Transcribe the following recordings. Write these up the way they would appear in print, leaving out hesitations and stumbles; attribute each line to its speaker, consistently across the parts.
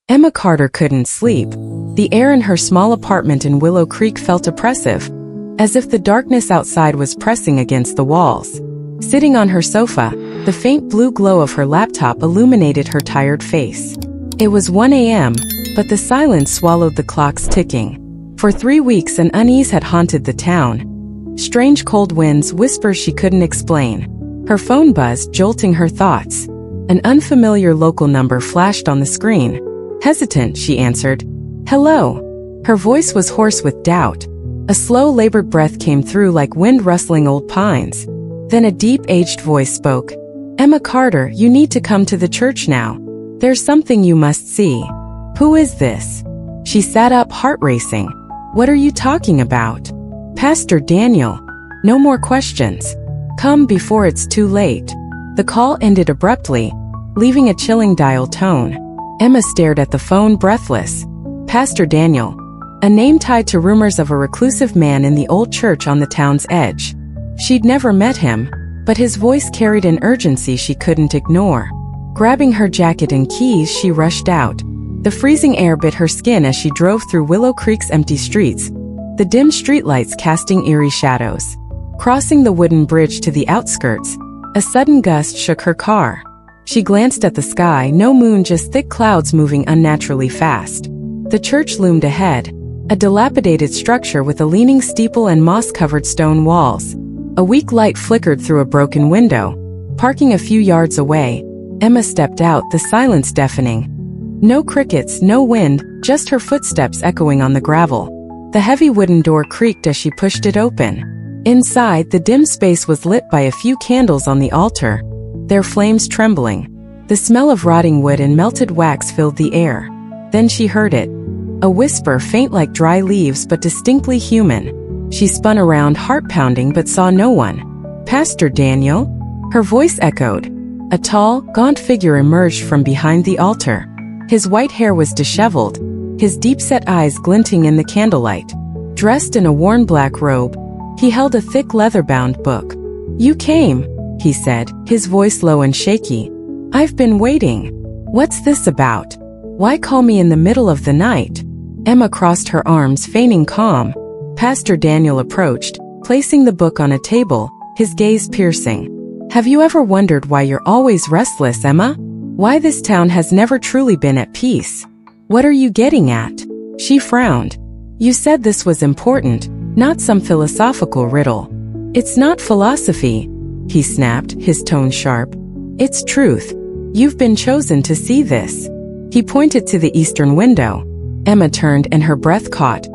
Speaker 1: Emma Carter couldn't sleep. The air in her small apartment in Willow Creek felt oppressive, as if the darkness outside was pressing against the walls. Sitting on her sofa, the faint blue glow of her laptop illuminated her tired face. It was 1 a.m., but the silence swallowed the clock's ticking. For 3 weeks an unease had haunted the town. Strange cold winds, whispers she couldn't explain. Her phone buzzed, jolting her thoughts. An unfamiliar local number flashed on the screen. Hesitant, she answered. "Hello." Her voice was hoarse with doubt. A slow, labored breath came through like wind rustling old pines. Then a deep, aged voice spoke. "Emma Carter, you need to come to the church now. There's something you must see." "Who is this?" She sat up, heart racing. "What are you talking about?" "Pastor Daniel." "No more questions. Come before it's too late." The call ended abruptly, leaving a chilling dial tone. Emma stared at the phone, breathless. Pastor Daniel. A name tied to rumors of a reclusive man in the old church on the town's edge. She'd never met him, but his voice carried an urgency she couldn't ignore. Grabbing her jacket and keys, she rushed out. The freezing air bit her skin as she drove through Willow Creek's empty streets, the dim streetlights casting eerie shadows. Crossing the wooden bridge to the outskirts, a sudden gust shook her car. She glanced at the sky, no moon, just thick clouds moving unnaturally fast. The church loomed ahead, a dilapidated structure with a leaning steeple and moss-covered stone walls. A weak light flickered through a broken window. Parking a few yards away, Emma stepped out, the silence deafening. No crickets, no wind, just her footsteps echoing on the gravel. The heavy wooden door creaked as she pushed it open. Inside, the dim space was lit by a few candles on the altar, their flames trembling. The smell of rotting wood and melted wax filled the air. Then she heard it. A whisper, faint like dry leaves but distinctly human. She spun around, heart pounding, but saw no one. "Pastor Daniel?" Her voice echoed. A tall, gaunt figure emerged from behind the altar. His white hair was disheveled, his deep-set eyes glinting in the candlelight. Dressed in a worn black robe, he held a thick leather-bound book. "You came," he said, his voice low and shaky. "I've been waiting. What's this about? Why call me in the middle of the night?" Emma crossed her arms, feigning calm. Pastor Daniel approached, placing the book on a table, his gaze piercing. "Have you ever wondered why you're always restless, Emma? Why this town has never truly been at peace? What are you getting at?" She frowned. "You said this was important, not some philosophical riddle." "It's not philosophy," he snapped, his tone sharp. "It's truth. You've been chosen to see this." He pointed to the eastern window. Emma turned and her breath caught.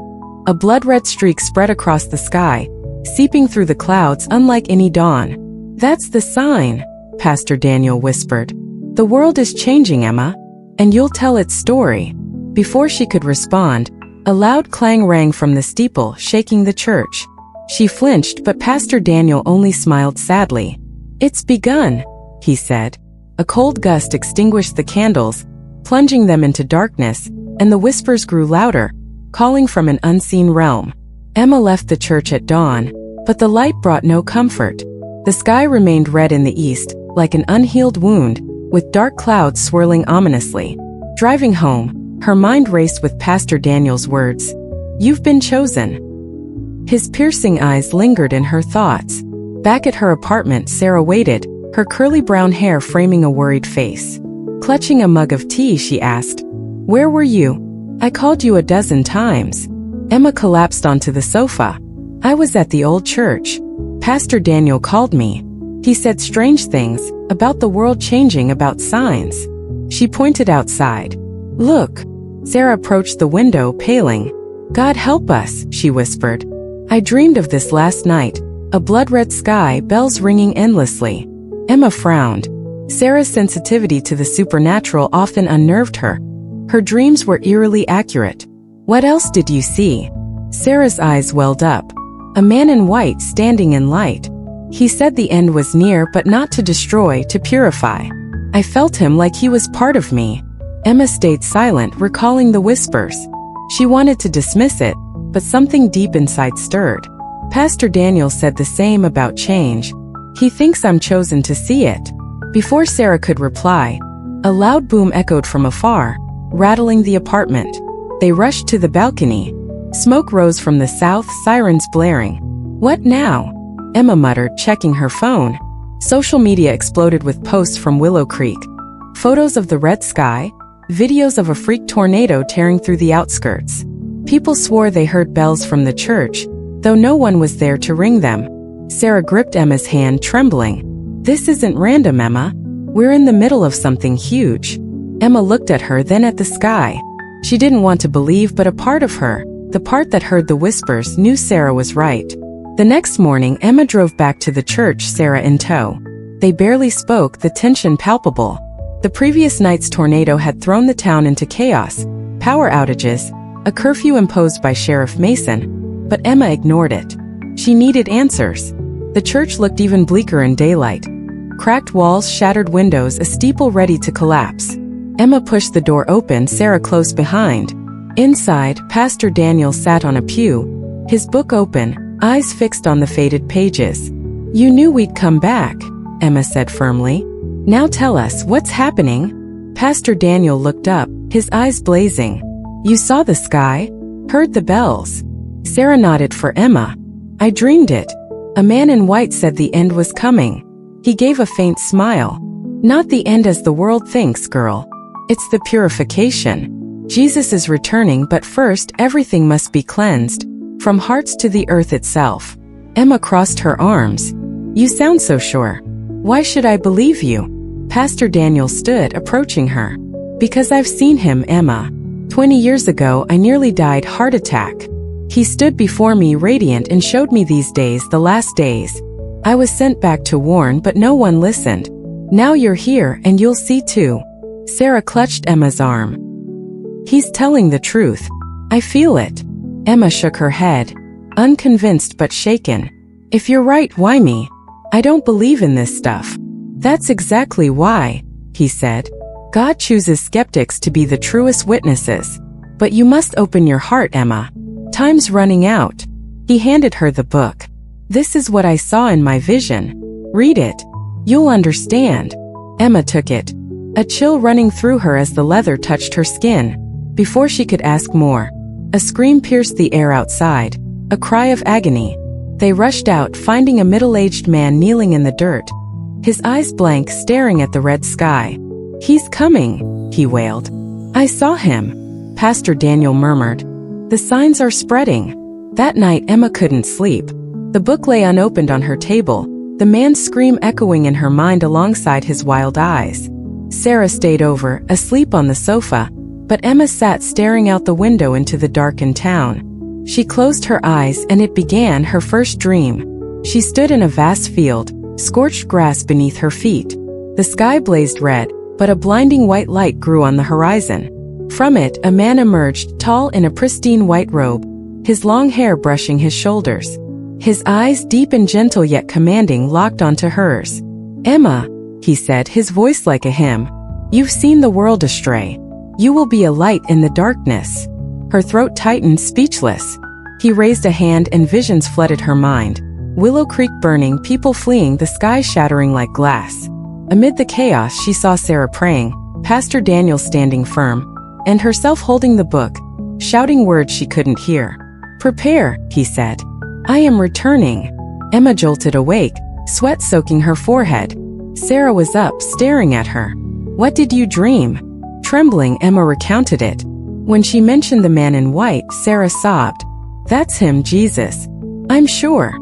Speaker 1: A blood-red streak spread across the sky, seeping through the clouds unlike any dawn. "That's the sign," Pastor Daniel whispered. "The world is changing, Emma, and you'll tell its story." Before she could respond, a loud clang rang from the steeple, shaking the church. She flinched, but Pastor Daniel only smiled sadly. "It's begun," he said. A cold gust extinguished the candles, plunging them into darkness, and the whispers grew louder, calling from an unseen realm. Emma left the church at dawn, but the light brought no comfort. The sky remained red in the east, like an unhealed wound, with dark clouds swirling ominously. Driving home, her mind raced with Pastor Daniel's words. "You've been chosen." His piercing eyes lingered in her thoughts. Back at her apartment, Sarah waited, her curly brown hair framing a worried face. Clutching a mug of tea, she asked, "Where were you? I called you a dozen times." Emma collapsed onto the sofa. "I was at the old church. Pastor Daniel called me. He said strange things, about the world changing, about signs." She pointed outside. "Look." Sarah approached the window, paling. "God help us," she whispered. "I dreamed of this last night, a blood-red sky, bells ringing endlessly." Emma frowned. Sarah's sensitivity to the supernatural often unnerved her. Her dreams were eerily accurate. "What else did you see?" Sarah's eyes welled up. "A man in white standing in light. He said the end was near, but not to destroy, to purify. I felt him like he was part of me." Emma stayed silent, recalling the whispers. She wanted to dismiss it, but something deep inside stirred. Pastor Daniel said the same about change. He thinks I'm chosen to see it. Before Sarah could reply, a loud boom echoed from afar, rattling the apartment. They rushed to the balcony. Smoke rose from the south, sirens blaring. "What now?" Emma muttered, checking her phone. Social media exploded with posts from Willow Creek. Photos of the red sky, videos of a freak tornado tearing through the outskirts. People swore they heard bells from the church, though no one was there to ring them. Sarah gripped Emma's hand, trembling. "This isn't random, Emma. We're in the middle of something huge." Emma looked at her, then at the sky. She didn't want to believe, but a part of her, the part that heard the whispers, knew Sarah was right. The next morning, Emma drove back to the church, Sarah in tow. They barely spoke, the tension palpable. The previous night's tornado had thrown the town into chaos, power outages, a curfew imposed by Sheriff Mason, but Emma ignored it. She needed answers. The church looked even bleaker in daylight. Cracked walls, shattered windows, a steeple ready to collapse. Emma pushed the door open, Sarah close behind. Inside, Pastor Daniel sat on a pew, his book open, eyes fixed on the faded pages. "You knew we'd come back," Emma said firmly. "Now tell us, what's happening?" Pastor Daniel looked up, his eyes blazing. "You saw the sky? Heard the bells?" Sarah nodded for Emma. "I dreamed it. A man in white said the end was coming." He gave a faint smile. "Not the end as the world thinks, girl. It's the purification. Jesus is returning, but first everything must be cleansed, from hearts to the earth itself." Emma crossed her arms. "You sound so sure. Why should I believe you?" Pastor Daniel stood, approaching her. "Because I've seen him, Emma. 20 years ago, I nearly died, heart attack. He stood before me radiant and showed me these days, the last days. I was sent back to warn, but no one listened. Now you're here, and you'll see too." Sarah clutched Emma's arm. "He's telling the truth. I feel it." Emma shook her head, unconvinced but shaken. "If you're right, why me? I don't believe in this stuff." "That's exactly why," he said. "God chooses skeptics to be the truest witnesses. But you must open your heart, Emma. Time's running out." He handed her the book. "This is what I saw in my vision. Read it. You'll understand." Emma took it, a chill running through her as the leather touched her skin. Before she could ask more, a scream pierced the air outside, a cry of agony. They rushed out, finding a middle-aged man kneeling in the dirt, his eyes blank, staring at the red sky. "He's coming," he wailed. "I saw him," Pastor Daniel murmured. "The signs are spreading." That night, Emma couldn't sleep. The book lay unopened on her table, the man's scream echoing in her mind alongside his wild eyes. Sarah stayed over, asleep on the sofa, but Emma sat staring out the window into the darkened town. She closed her eyes and it began, her first dream. She stood in a vast field, scorched grass beneath her feet. The sky blazed red, but a blinding white light grew on the horizon. From it, a man emerged, tall in a pristine white robe, his long hair brushing his shoulders. His eyes, deep and gentle yet commanding, locked onto hers. "Emma," he said, his voice like a hymn, "you've seen the world astray. You will be a light in the darkness." Her throat tightened, speechless. He raised a hand and visions flooded her mind. Willow Creek burning, people fleeing, the sky shattering like glass. Amid the chaos, she saw Sarah praying, Pastor Daniel standing firm, and herself holding the book, shouting words she couldn't hear. "Prepare," he said. "I am returning." Emma jolted awake, sweat soaking her forehead. Sarah was up, staring at her. "What did you dream?" Trembling, Emma recounted it. When she mentioned the man in white, Sarah sobbed. "That's him, Jesus. I'm sure."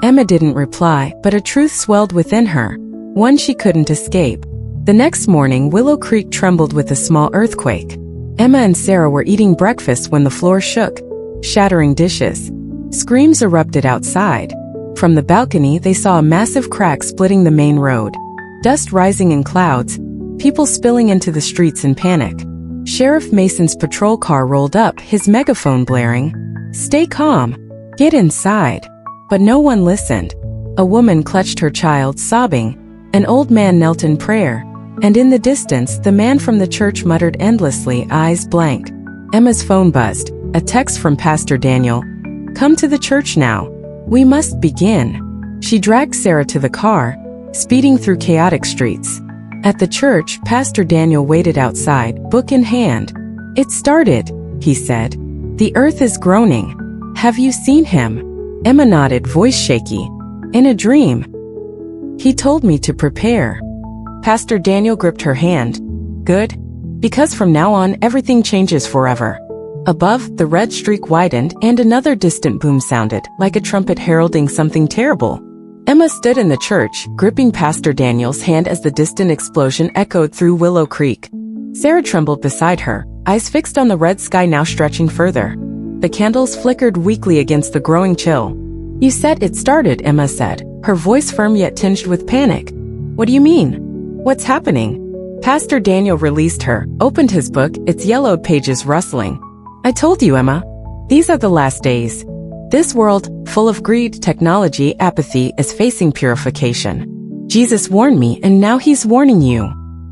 Speaker 1: Emma didn't reply, but a truth swelled within her, one she couldn't escape. The next morning, Willow Creek trembled with a small earthquake. Emma and Sarah were eating breakfast when the floor shook, shattering dishes. Screams erupted outside. From the balcony, they saw a massive crack splitting the main road. Dust rising in clouds, people spilling into the streets in panic. Sheriff Mason's patrol car rolled up, his megaphone blaring. "Stay calm. Get inside." But no one listened. A woman clutched her child, sobbing. An old man knelt in prayer. And in the distance, the man from the church muttered endlessly, eyes blank. Emma's phone buzzed. A text from Pastor Daniel. "Come to the church now. We must begin." She dragged Sarah to the car, speeding through chaotic streets. At the church, Pastor Daniel waited outside, book in hand. It started, he said. The earth is groaning. Have you seen him? Emma nodded, voice shaky. In a dream. He told me to prepare. Pastor Daniel gripped her hand. Good. Because from now on, everything changes forever. Above, the red streak widened and another distant boom sounded, like a trumpet heralding something terrible. Emma stood in the church, gripping Pastor Daniel's hand as the distant explosion echoed through Willow Creek. Sarah trembled beside her, eyes fixed on the red sky now stretching further. The candles flickered weakly against the growing chill. You said it started, Emma said, her voice firm yet tinged with panic. What do you mean? What's happening? Pastor Daniel released her, opened his book, its yellowed pages rustling. I told you, Emma. These are the last days. This world, full of greed, technology, apathy, is facing purification. Jesus warned me, and now he's warning you.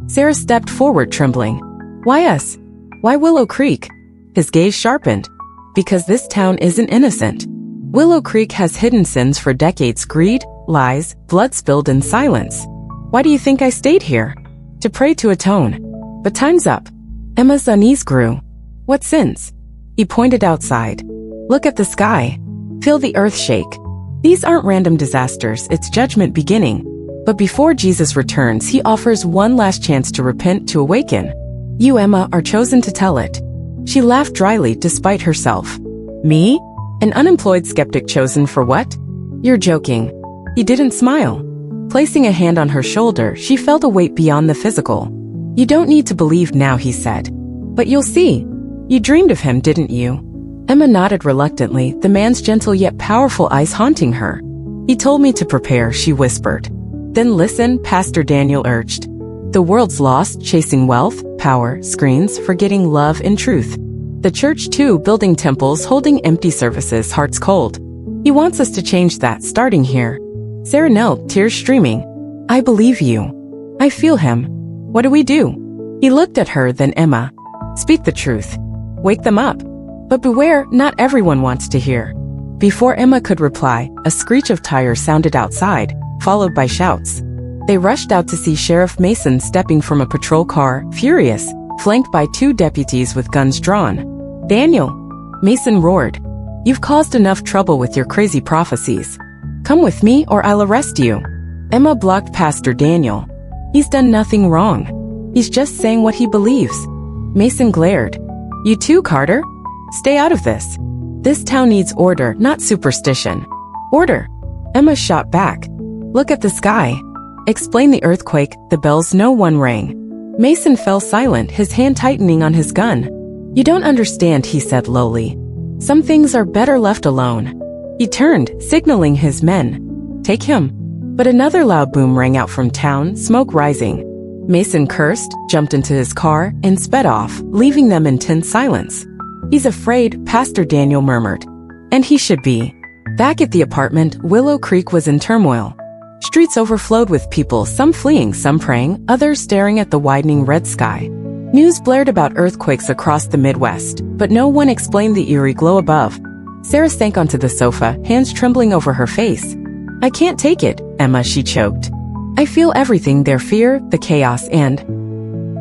Speaker 1: Sarah stepped forward, trembling. Why us? Why Willow Creek? His gaze sharpened. Because this town isn't innocent. Willow Creek has hidden sins for decades: greed, lies, blood spilled, and silence. Why do you think I stayed here? To pray, to atone. But time's up. Emma's unease grew. What sins? He pointed outside. Look at the sky. Feel the earth shake. These aren't random disasters, it's judgment beginning. But before Jesus returns, he offers one last chance to repent, to awaken. You, Emma, are chosen to tell it. She laughed dryly, despite herself. Me? An unemployed skeptic chosen for what? You're joking. He didn't smile. Placing a hand on her shoulder, she felt a weight beyond the physical. You don't need to believe now, he said. But you'll see. You dreamed of him, didn't you? Emma nodded reluctantly, the man's gentle yet powerful eyes haunting her. He told me to prepare, she whispered. Then listen, Pastor Daniel urged. The world's lost, chasing wealth, power, screens, forgetting love and truth. The church too, building temples, holding empty services, hearts cold. He wants us to change that, starting here. Sarah knelt, tears streaming. I believe you. I feel him. What do we do? He looked at her, then Emma. Speak the truth. Wake them up. But beware, not everyone wants to hear. Before Emma could reply, a screech of tires sounded outside, followed by shouts. They rushed out to see Sheriff Mason stepping from a patrol car, furious, flanked by 2 deputies with guns drawn. Daniel! Mason roared. You've caused enough trouble with your crazy prophecies. Come with me or I'll arrest you. Emma blocked Pastor Daniel. He's done nothing wrong. He's just saying what he believes. Mason glared. You too, Carter? Stay out of this. This town needs order, not superstition. Order. Emma shot back. Look at the sky. Explain the earthquake, the bells, no one rang. Mason fell silent, his hand tightening on his gun. You don't understand, he said lowly. Some things are better left alone. He turned, signaling his men. Take him. But another loud boom rang out from town, smoke rising. Mason cursed, jumped into his car, and sped off, leaving them in tense silence. He's afraid, Pastor Daniel murmured. And he should be. Back at the apartment, Willow Creek was in turmoil. Streets overflowed with people, some fleeing, some praying, others staring at the widening red sky. News blared about earthquakes across the Midwest, but no one explained the eerie glow above. Sarah sank onto the sofa, hands trembling over her face. I can't take it, Emma, she choked. I feel everything, their fear, the chaos, and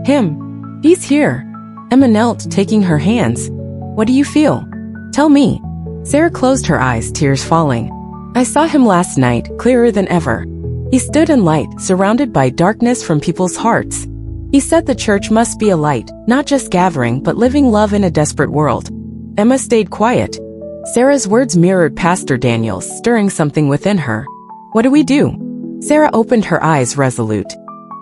Speaker 1: him. He's here. Emma knelt, taking her hands. What do you feel? Tell me. Sarah closed her eyes, tears falling. I saw him last night, clearer than ever. He stood in light, surrounded by darkness from people's hearts. He said the church must be a light, not just gathering, but living love in a desperate world. Emma stayed quiet. Sarah's words mirrored Pastor Daniel's, stirring something within her. What do we do? Sarah opened her eyes, resolute.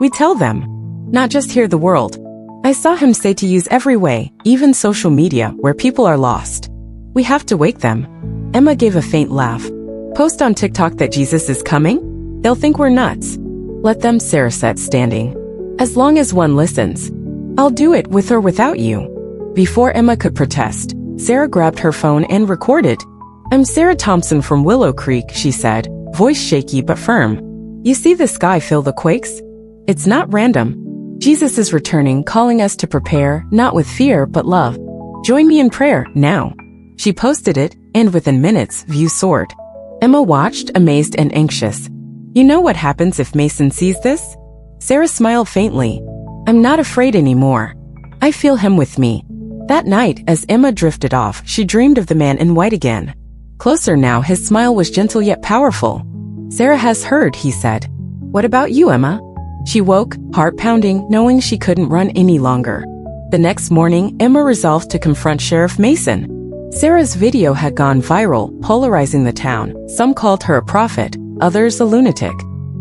Speaker 1: We tell them. Not just hear the world. I saw him say to use every way, even social media, where people are lost. We have to wake them. Emma gave a faint laugh. Post on TikTok that Jesus is coming? They'll think we're nuts. Let them, Sarah said, standing. As long as one listens. I'll do it with or without you. Before Emma could protest, Sarah grabbed her phone and recorded. I'm Sarah Thompson from Willow Creek, she said, voice shaky but firm. You see the sky feel the quakes? It's not random. Jesus is returning, calling us to prepare, not with fear, but love. Join me in prayer, now. She posted it, and within minutes, views soared. Emma watched, amazed and anxious. You know what happens if Mason sees this? Sarah smiled faintly. I'm not afraid anymore. I feel him with me. That night, as Emma drifted off, she dreamed of the man in white again. Closer now, his smile was gentle yet powerful. "Sarah has heard," he said. "What about you, Emma?" She woke, heart pounding, knowing she couldn't run any longer. The next morning, Emma resolved to confront Sheriff Mason. Sarah's video had gone viral, polarizing the town. Some called her a prophet, others a lunatic.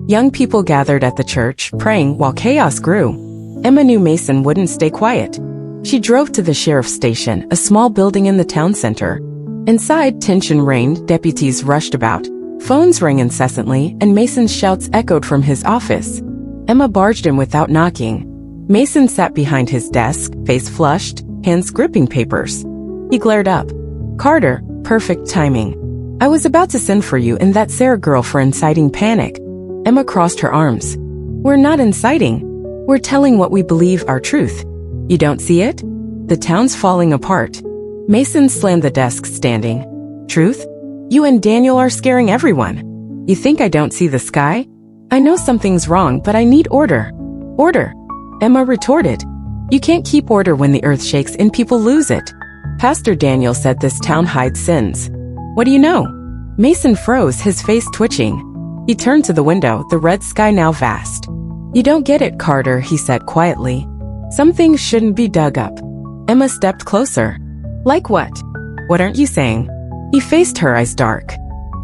Speaker 1: Young people gathered at the church, praying while chaos grew. Emma knew Mason wouldn't stay quiet. She drove to the sheriff's station, a small building in the town center. Inside, tension reigned, deputies rushed about. Phones rang incessantly, and Mason's shouts echoed from his office. Emma barged in without knocking. Mason sat behind his desk, face flushed, hands gripping papers. He glared up. "Carter, perfect timing. I was about to send for you and that Sarah girl for inciting panic." Emma crossed her arms. "We're not inciting. We're telling what we believe our truth. You don't see it? The town's falling apart." Mason slammed the desk, standing. "Truth? You and Daniel are scaring everyone. You think I don't see the sky? I know something's wrong, but I need order." "Order?" Emma retorted. "You can't keep order when the earth shakes and people lose it. Pastor Daniel said this town hides sins. What do you know?" Mason froze, his face twitching. He turned to the window, the red sky now vast. "You don't get it, Carter," he said quietly. "Some things shouldn't be dug up." Emma stepped closer. "Like what? What aren't you saying?" He faced her, eyes dark.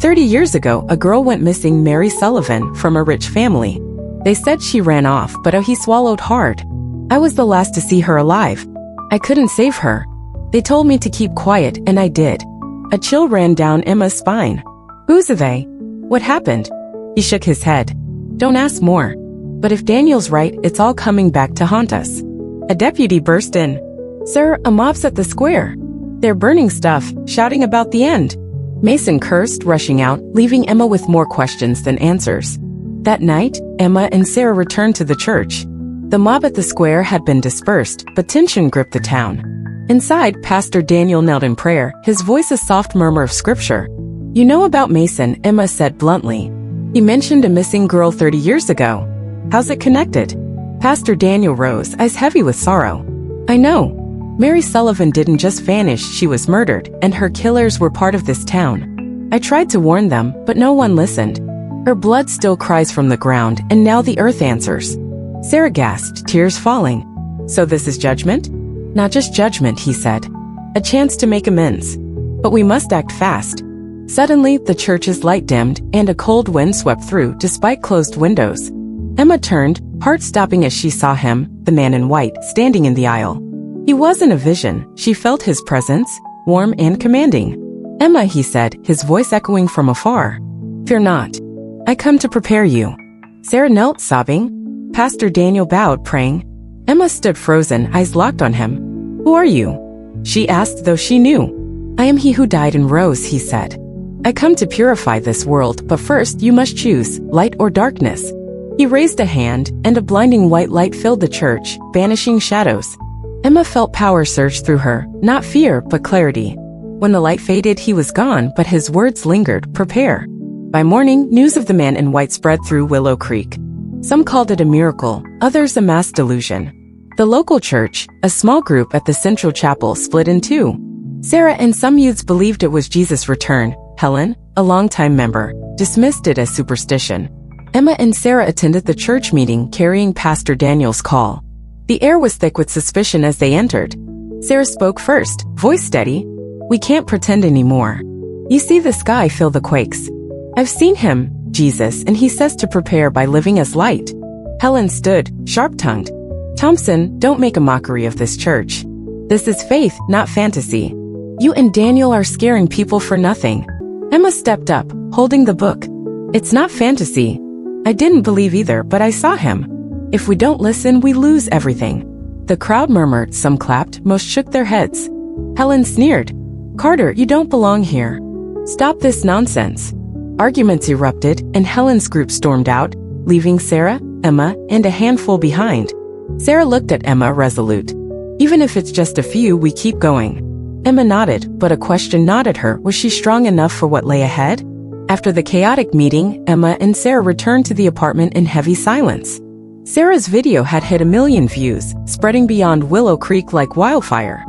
Speaker 1: 30 years ago, a girl went missing, Mary Sullivan, from a rich family. They said she ran off, but he swallowed hard. I was the last to see her alive. I couldn't save her. They told me to keep quiet, and I did. A chill ran down Emma's spine. "Who's are they? What happened?" He shook his head. "Don't ask more. But if Daniel's right, it's all coming back to haunt us." A deputy burst in. "Sir, a mob's at the square. They're burning stuff, shouting about the end." Mason cursed, rushing out, leaving Emma with more questions than answers. That night, Emma and Sarah returned to the church. The mob at the square had been dispersed, but tension gripped the town. Inside, Pastor Daniel knelt in prayer, his voice a soft murmur of scripture. "You know about Mason," Emma said bluntly. "He mentioned a missing girl 30 years ago. How's it connected?" Pastor Daniel rose, eyes heavy with sorrow. "I know. Mary Sullivan didn't just vanish, she was murdered, and her killers were part of this town. I tried to warn them, but no one listened. Her blood still cries from the ground, and now the earth answers." Sarah gasped, tears falling. "So this is judgment?" "Not just judgment," he said. "A chance to make amends. But we must act fast." Suddenly, the church's light dimmed, and a cold wind swept through, despite closed windows. Emma turned, heart stopping as she saw him, the man in white, standing in the aisle. He wasn't a vision, she felt his presence, warm and commanding. "Emma," he said, his voice echoing from afar. "Fear not. I come to prepare you." Sarah knelt, sobbing. Pastor Daniel bowed, praying. Emma stood frozen, eyes locked on him. "Who are you?" she asked, though she knew. "I am he who died and rose," he said. "I come to purify this world, but first you must choose, light or darkness." He raised a hand, and a blinding white light filled the church, banishing shadows. Emma felt power surge through her, not fear, but clarity. When the light faded, he was gone, but his words lingered, "Prepare." By morning, news of the man in white spread through Willow Creek. Some called it a miracle, others a mass delusion. The local church, a small group at the Central Chapel, split in two. Sarah and some youths believed it was Jesus' return. Helen, a longtime member, dismissed it as superstition. Emma and Sarah attended the church meeting, carrying Pastor Daniel's call. The air was thick with suspicion as they entered. Sarah spoke first, voice steady. "We can't pretend anymore. You see the sky feel the quakes. I've seen him, Jesus, and he says to prepare by living as light." Helen stood, sharp-tongued. "Thompson, don't make a mockery of this church. This is faith, not fantasy. You and Daniel are scaring people for nothing." Emma stepped up, holding the book. "It's not fantasy. I didn't believe either, but I saw him. If we don't listen, we lose everything." The crowd murmured, some clapped, most shook their heads. Helen sneered. "Carter, you don't belong here. Stop this nonsense." Arguments erupted, and Helen's group stormed out, leaving Sarah, Emma, and a handful behind. Sarah looked at Emma, resolute. "Even if it's just a few, we keep going." Emma nodded, but a question gnawed at her. Was she strong enough for what lay ahead? After the chaotic meeting, Emma and Sarah returned to the apartment in heavy silence. Sarah's video had hit 1 million views, spreading beyond Willow Creek like wildfire.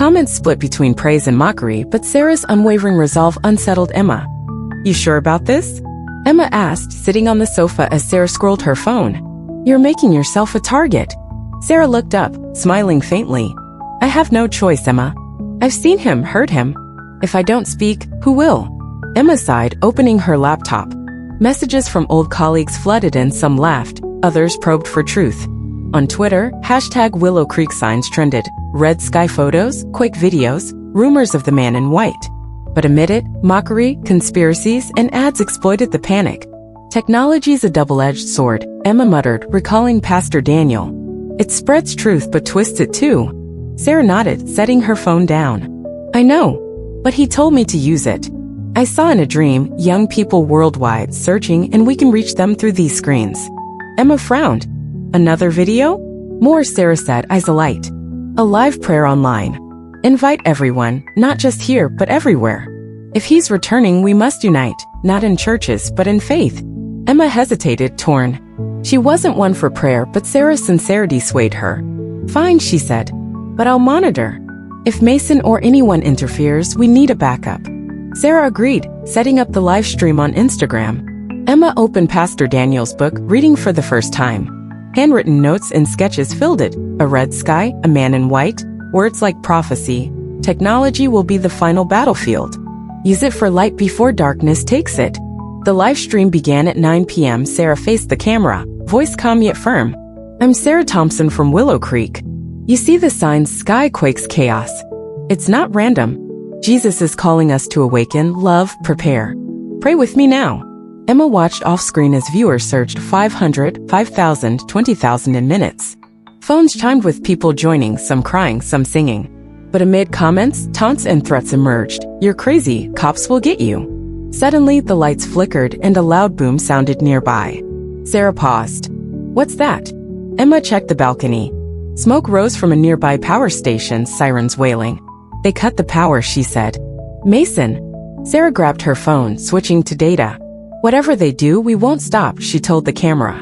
Speaker 1: Comments split between praise and mockery, but Sarah's unwavering resolve unsettled Emma. "You sure about this?" Emma asked, sitting on the sofa as Sarah scrolled her phone. "You're making yourself a target." Sarah looked up, smiling faintly. "I have no choice, Emma. I've seen him, heard him. If I don't speak, who will?" Emma sighed, opening her laptop. Messages from old colleagues flooded in, some laughed, others probed for truth. On Twitter, #Willow Creek signs trended, red sky photos, quake videos, rumors of the man in white. But amid it, mockery, conspiracies, and ads exploited the panic. "Technology's a double-edged sword," Emma muttered, recalling Pastor Daniel. "It spreads truth but twists it too." Sarah nodded, setting her phone down. "I know, but he told me to use it. I saw in a dream young people worldwide searching, and we can reach them through these screens." Emma frowned. "Another video?" "More," Sarah said, eyes alight. "A live prayer online. Invite everyone, not just here but everywhere. If he's returning, we must unite, not in churches but in faith." Emma hesitated, torn. She wasn't one for prayer, but Sarah's sincerity swayed her. "Fine," she said, "but I'll monitor. If Mason or anyone interferes, we need a backup." Sarah agreed, setting up the live stream on Instagram. Emma opened Pastor Daniel's book, reading for the first time. Handwritten notes and sketches filled it. A red sky, a man in white, words like prophecy. Technology will be the final battlefield. Use it for light before darkness takes it. The live stream began at 9 p.m. Sarah faced the camera, voice calm yet firm. "I'm Sarah Thompson from Willow Creek. You see the signs, sky quakes, chaos. It's not random. Jesus is calling us to awaken, love, prepare. Pray with me now." Emma watched off-screen as viewers surged 500, 5,000, 20,000 in minutes. Phones chimed with people joining, some crying, some singing. But amid comments, taunts and threats emerged. "You're crazy, cops will get you." Suddenly, the lights flickered and a loud boom sounded nearby. Sarah paused. "What's that?" Emma checked the balcony. Smoke rose from a nearby power station, sirens wailing. "They cut the power," she said. "Mason." Sarah grabbed her phone, switching to data. "Whatever they do, we won't stop," she told the camera.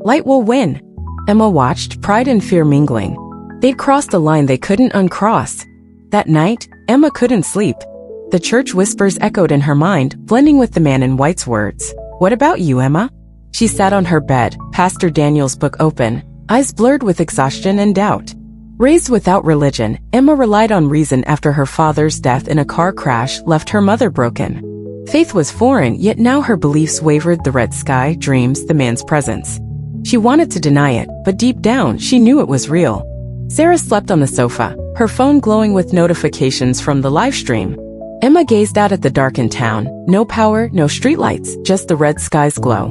Speaker 1: "Light will win." Emma watched, pride and fear mingling. They'd crossed a line they couldn't uncross. That night, Emma couldn't sleep. The church whispers echoed in her mind, blending with the man in white's words. "What about you, Emma?" She sat on her bed, Pastor Daniel's book open, eyes blurred with exhaustion and doubt. Raised without religion, Emma relied on reason after her father's death in a car crash left her mother broken. Faith was foreign, yet now her beliefs wavered, the red sky, dreams, the man's presence. She wanted to deny it, but deep down, she knew it was real. Sarah slept on the sofa, her phone glowing with notifications from the live stream. Emma gazed out at the darkened town. No power, no streetlights, just the red sky's glow.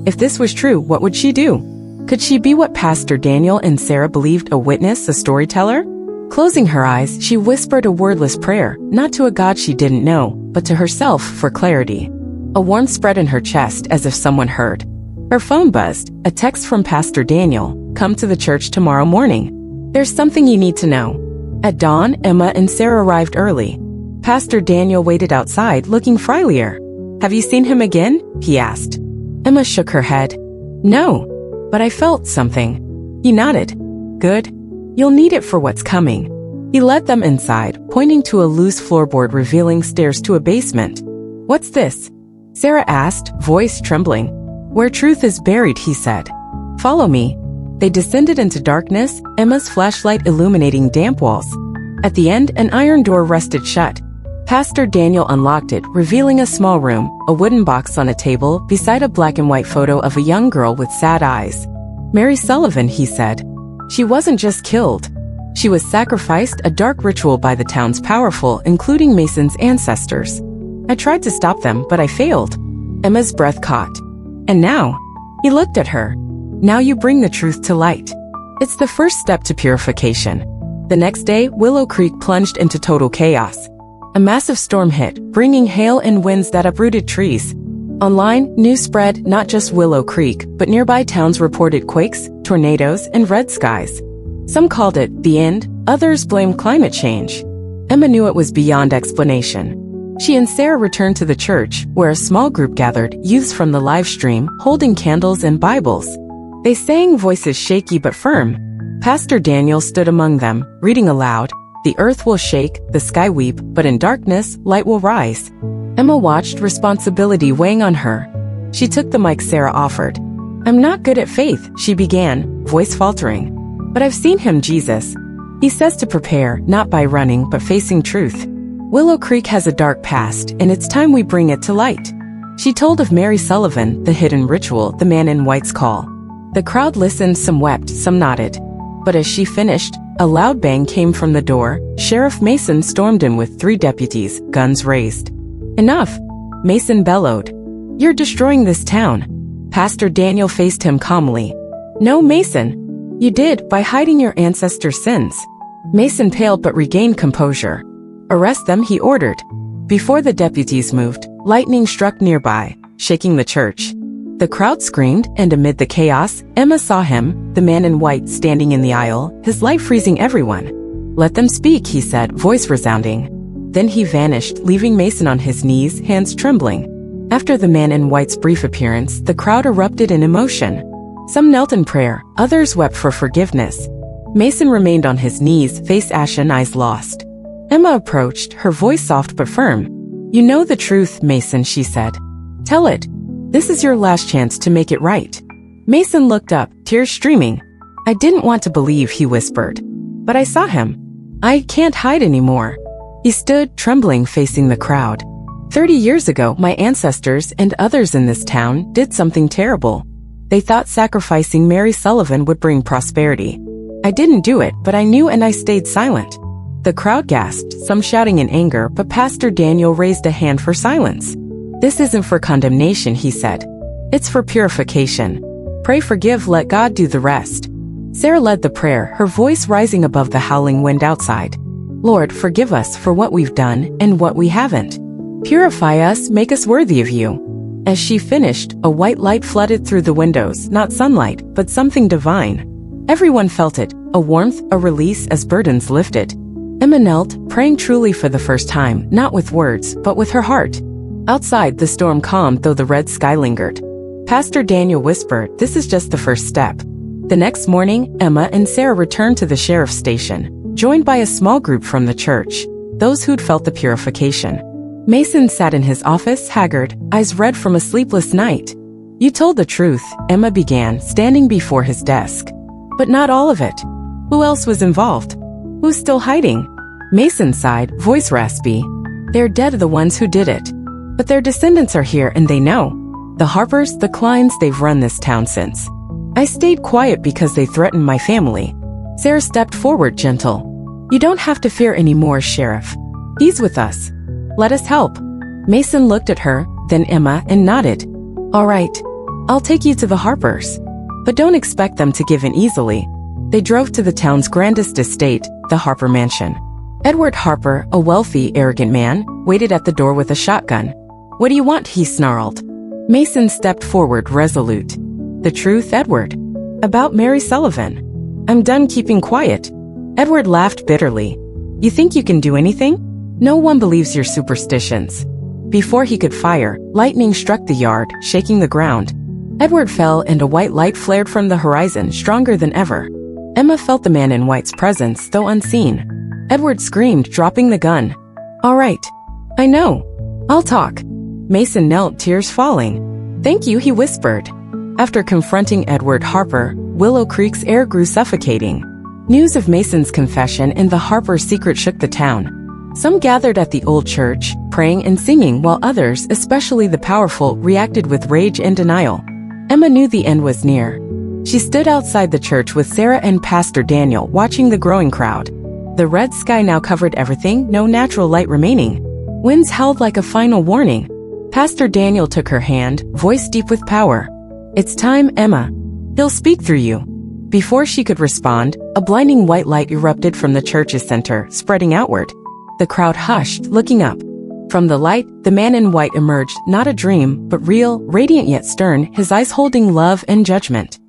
Speaker 1: If this was true, what would she do? Could she be what Pastor Daniel and Sarah believed, a witness, a storyteller? Closing her eyes, she whispered a wordless prayer, not to a God she didn't know, but to herself for clarity. A warmth spread in her chest as if someone heard. Her phone buzzed, a text from Pastor Daniel. "Come to the church tomorrow morning. There's something you need to know." At dawn, Emma and Sarah arrived early. Pastor Daniel waited outside, looking friendlier. "Have you seen him again?" he asked. Emma shook her head. "No, but I felt something." He nodded. "Good. You'll need it for what's coming." He led them inside, pointing to a loose floorboard revealing stairs to a basement. "What's this?" Sarah asked, voice trembling. "Where truth is buried," he said. "Follow me." They descended into darkness, Emma's flashlight illuminating damp walls. At the end, an iron door rested shut. Pastor Daniel unlocked it, revealing a small room, a wooden box on a table, beside a black and white photo of a young girl with sad eyes. "Mary Sullivan," he said. "She wasn't just killed. She was sacrificed, a dark ritual by the town's powerful, including Mason's ancestors. I tried to stop them, but I failed." Emma's breath caught. "And now?" He looked at her. "Now you bring the truth to light. It's the first step to purification." The next day, Willow Creek plunged into total chaos. A massive storm hit, bringing hail and winds that uprooted trees. Online, news spread not just Willow Creek, but nearby towns reported quakes, tornadoes, and red skies. Some called it the end, others blamed climate change. Emma knew it was beyond explanation. She and Sarah returned to the church, where a small group gathered, youths from the live stream, holding candles and Bibles. They sang, voices shaky but firm. Pastor Daniel stood among them, reading aloud, The earth will shake, the sky weep, but in darkness, light will rise. Emma watched, responsibility weighing on her. She took the mic Sarah offered. I'm not good at faith, she began, voice faltering. But I've seen him, Jesus. He says to prepare, not by running, but facing truth. Willow Creek has a dark past, and it's time we bring it to light. She told of Mary Sullivan, the hidden ritual, the man in white's call. The crowd listened, some wept, some nodded. But as she finished, a loud bang came from the door. Sheriff Mason stormed in with 3 deputies, guns raised. Enough, Mason bellowed. You're destroying this town. Pastor Daniel faced him calmly. No, Mason. You did, by hiding your ancestors' sins. Mason paled but regained composure. Arrest them, he ordered. Before the deputies moved, lightning struck nearby, shaking the church. The crowd screamed, and amid the chaos, Emma saw him, the man in white, standing in the aisle, his light freezing everyone. Let them speak, he said, voice resounding. Then he vanished, leaving Mason on his knees, hands trembling. After the man in white's brief appearance, the crowd erupted in emotion. Some knelt in prayer, others wept for forgiveness. Mason remained on his knees, face ashen, eyes lost. Emma approached, her voice soft but firm. You know the truth, Mason, she said. Tell it. This is your last chance to make it right. Mason looked up, tears streaming. I didn't want to believe, he whispered. But I saw him. I can't hide anymore. He stood, trembling, facing the crowd. 30 years ago, my ancestors and others in this town did something terrible. They thought sacrificing Mary Sullivan would bring prosperity. I didn't do it, but I knew and I stayed silent. The crowd gasped, some shouting in anger, but Pastor Daniel raised a hand for silence. This isn't for condemnation, he said. It's for purification. Pray, forgive, let God do the rest. Sarah led the prayer, her voice rising above the howling wind outside. Lord, forgive us for what we've done and what we haven't. Purify us, make us worthy of you. As she finished, a white light flooded through the windows, not sunlight, but something divine. Everyone felt it, a warmth, a release as burdens lifted. Emma knelt, praying truly for the first time, not with words, but with her heart. Outside, the storm calmed, though the red sky lingered. Pastor Daniel whispered, this is just the first step. The next morning, Emma and Sarah returned to the sheriff's station, joined by a small group from the church, those who'd felt the purification. Mason sat in his office, haggard, eyes red from a sleepless night. You told the truth, Emma began, standing before his desk. But not all of it. Who else was involved? Who's still hiding? Mason sighed, voice raspy. They're dead, the ones who did it. But their descendants are here and they know. The Harpers, the Kleins, they've run this town since. I stayed quiet because they threatened my family. Sarah stepped forward, gentle. You don't have to fear anymore, Sheriff. He's with us. Let us help. Mason looked at her, then Emma, and nodded. All right. I'll take you to the Harpers. But don't expect them to give in easily. They drove to the town's grandest estate, the Harper Mansion. Edward Harper, a wealthy, arrogant man, waited at the door with a shotgun. What do you want? He snarled. Mason stepped forward, resolute. The truth, Edward. About Mary Sullivan. I'm done keeping quiet. Edward laughed bitterly. You think you can do anything? No one believes your superstitions. Before he could fire, lightning struck the yard, shaking the ground. Edward fell and a white light flared from the horizon, stronger than ever. Emma felt the man in white's presence, though unseen. Edward screamed, dropping the gun. All right. I know. I'll talk. Mason knelt, tears falling. Thank you, he whispered. After confronting Edward Harper, Willow Creek's air grew suffocating. News of Mason's confession and the Harper secret shook the town. Some gathered at the old church, praying and singing, while others, especially the powerful, reacted with rage and denial. Emma knew the end was near. She stood outside the church with Sarah and Pastor Daniel, watching the growing crowd. The red sky now covered everything, no natural light remaining. Winds howled like a final warning. Pastor Daniel took her hand, voice deep with power. It's time, Emma. He'll speak through you. Before she could respond, a blinding white light erupted from the church's center, spreading outward. The crowd hushed, looking up. From the light, the man in white emerged, not a dream, but real, radiant yet stern, his eyes holding love and judgment.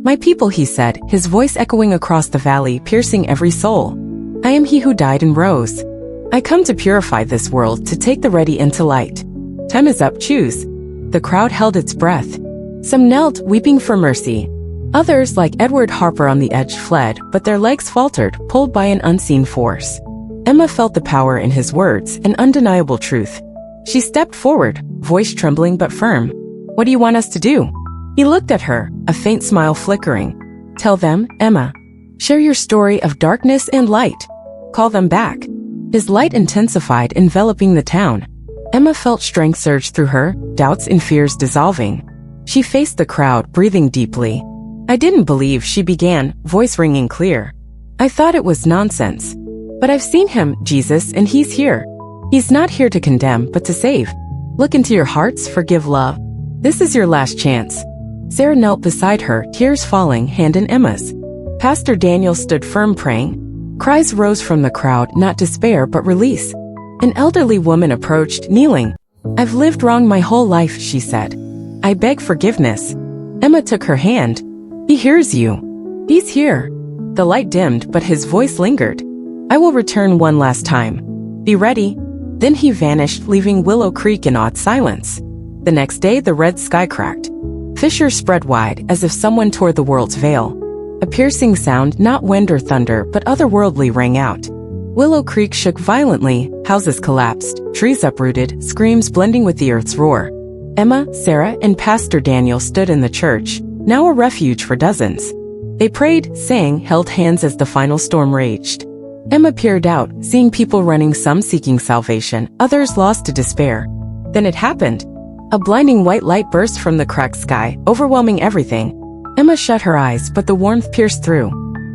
Speaker 1: My people, he said, his voice echoing across the valley, piercing every soul. I am he who died and rose. I come to purify this world, to take the ready into light. Time is up, choose. The crowd held its breath. Some knelt, weeping for mercy. Others, like Edward Harper on the edge, fled, but their legs faltered, pulled by an unseen force. Emma felt the power in his words, an undeniable truth. She stepped forward, voice trembling but firm. "What do you want us to do?" He looked at her, a faint smile flickering. "Tell them, Emma. Share your story of darkness and light. Call them back." His light intensified, enveloping the town. Emma felt strength surge through her, doubts and fears dissolving. She faced the crowd, breathing deeply. "I didn't believe," she began, voice ringing clear. "I thought it was nonsense. But I've seen him, Jesus, and he's here. He's not here to condemn, but to save. Look into your hearts, forgive, love. This is your last chance." Sarah knelt beside her, tears falling, hand in Emma's. Pastor Daniel stood firm, praying. Cries rose from the crowd, not despair but release. An elderly woman approached, kneeling. "I've lived wrong my whole life," she said. "I beg forgiveness." Emma took her hand. "He hears you. He's here." The light dimmed, but his voice lingered. "I will return one last time. Be ready." Then he vanished, leaving Willow Creek in awed silence. The next day, the red sky cracked. Fissures spread wide, as if someone tore the world's veil. A piercing sound, not wind or thunder, but otherworldly, rang out. Willow Creek shook violently, houses collapsed, trees uprooted, screams blending with the earth's roar. Emma, Sarah, and Pastor Daniel stood in the church, now a refuge for dozens. They prayed, sang, held hands as the final storm raged. Emma peered out, seeing people running, some seeking salvation, others lost to despair. Then it happened. A blinding white light burst from the cracked sky, overwhelming everything. Emma shut her eyes, but the warmth pierced through.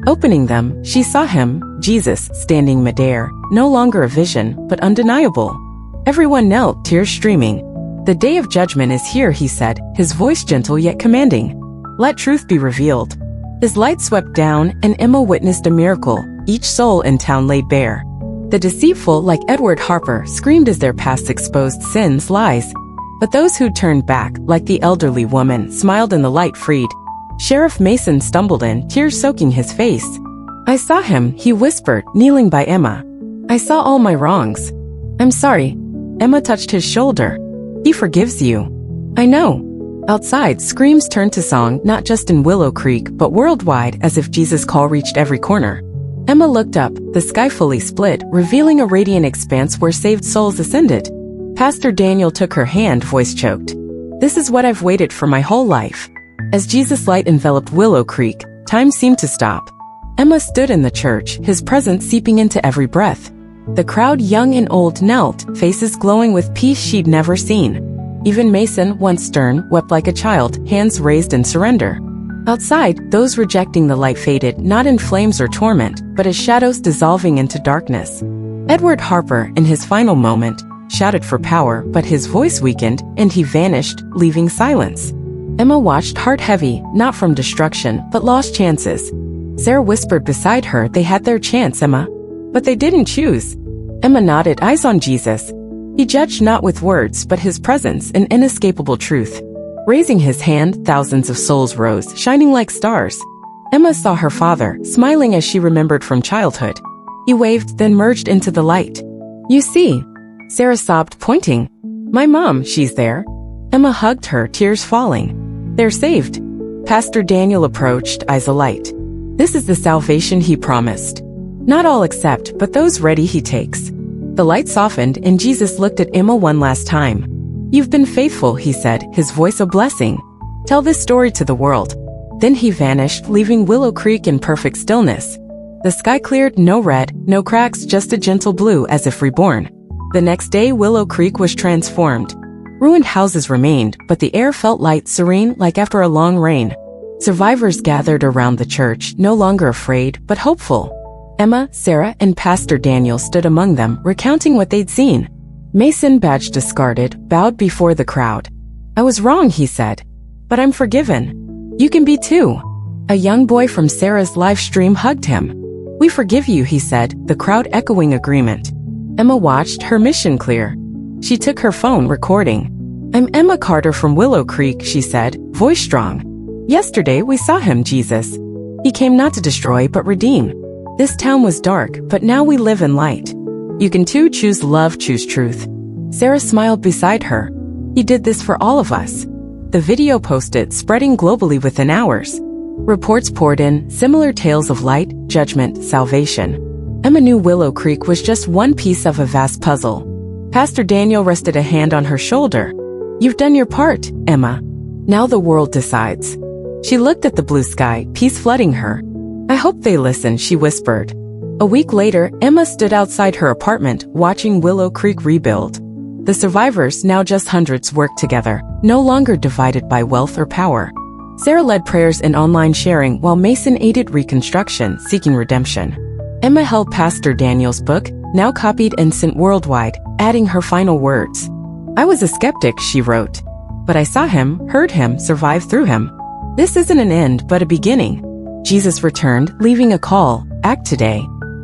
Speaker 1: Opening them, she saw him, Jesus, standing midair, no longer a vision, but undeniable. Everyone knelt, tears streaming. "The day of judgment is here," he said, his voice gentle yet commanding. "Let truth be revealed." His light swept down, and Emma witnessed a miracle, each soul in town laid bare. The deceitful, like Edward Harper, screamed as their past exposed sins, lies. But those who turned back, like the elderly woman, smiled and the light freed. Sheriff Mason stumbled in, tears soaking his face. "I saw him," he whispered, kneeling by Emma. "I saw all my wrongs. I'm sorry." Emma touched his shoulder. "He forgives you." "I know." Outside, screams turned to song, not just in Willow Creek, but worldwide, as if Jesus' call reached every corner. Emma looked up, the sky fully split, revealing a radiant expanse where saved souls ascended. Pastor Daniel took her hand, voice choked. "This is what I've waited for my whole life." As Jesus' light enveloped Willow Creek, time seemed to stop. Emma stood in the church, his presence seeping into every breath. The crowd, young and old, knelt, faces glowing with peace she'd never seen. Even Mason, once stern, wept like a child, hands raised in surrender. Outside, those rejecting the light faded, not in flames or torment, but as shadows dissolving into darkness. Edward Harper, in his final moment, shouted for power, but his voice weakened, and he vanished, leaving silence. Emma watched, heart heavy, not from destruction, but lost chances. Sarah whispered beside her, "They had their chance, Emma. But they didn't choose." Emma nodded, eyes on Jesus. He judged not with words, but his presence, an inescapable truth. Raising his hand, thousands of souls rose, shining like stars. Emma saw her father, smiling as she remembered from childhood. He waved, then merged into the light. "You see," Sarah sobbed, pointing. "My mom, she's there." Emma hugged her, tears falling. "They're saved." Pastor Daniel approached, eyes alight. "This is the salvation he promised. Not all accept, but those ready he takes." The light softened, and Jesus looked at Emma one last time. "You've been faithful," he said, his voice a blessing. "Tell this story to the world." Then he vanished, leaving Willow Creek in perfect stillness. The sky cleared, no red, no cracks, just a gentle blue, as if reborn. The next day, Willow Creek was transformed. Ruined houses remained, but the air felt light, serene, like after a long rain. Survivors gathered around the church, no longer afraid, but hopeful. Emma, Sarah, and Pastor Daniel stood among them, recounting what they'd seen. Mason, badge discarded, bowed before the crowd. "I was wrong," he said. "But I'm forgiven. You can be too." A young boy from Sarah's live stream hugged him. "We forgive you," he said, the crowd echoing agreement. Emma watched, her mission clear. She took her phone, recording. "I'm Emma Carter from Willow Creek," she said, voice strong. "Yesterday we saw him, Jesus. He came not to destroy but redeem. This town was dark, but now we live in light. You can too, choose love, choose truth." Sarah smiled beside her. "He did this for all of us." The video posted, spreading globally within hours. Reports poured in, similar tales of light, judgment, salvation. Emma knew Willow Creek was just one piece of a vast puzzle. Pastor Daniel rested a hand on her shoulder. "You've done your part, Emma. Now the world decides." She looked at the blue sky, peace flooding her. "I hope they listen," she whispered. A week later, Emma stood outside her apartment, watching Willow Creek rebuild. The survivors, now just hundreds, worked together, no longer divided by wealth or power. Sarah led prayers and online sharing while Mason aided reconstruction, seeking redemption. Emma held Pastor Daniel's book, now copied and sent worldwide, adding her final words. "I was a skeptic," she wrote. "But I saw him, heard him, survived through him. This isn't an end, but a beginning. Jesus returned, leaving a call. Act today.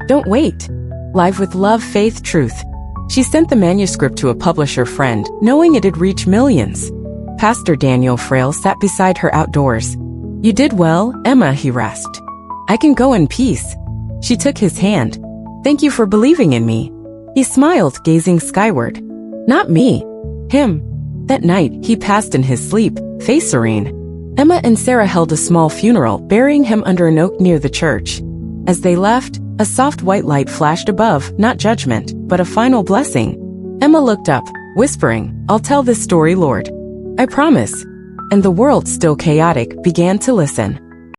Speaker 1: Don't wait. Live with love, faith, truth." She sent the manuscript to a publisher friend, knowing it'd reach millions. Pastor Daniel Frail sat beside her outdoors. "You did well, Emma," he rasped. "I can go in peace." She took his hand. "Thank you for believing in me." He smiled, gazing skyward. "Not me. Him." That night, he passed in his sleep, face serene. Emma and Sarah held a small funeral, burying him under an oak near the church. As they left, a soft white light flashed above, not judgment, but a final blessing. Emma looked up, whispering, "I'll tell this story, Lord. I promise." And the world, still chaotic, began to listen.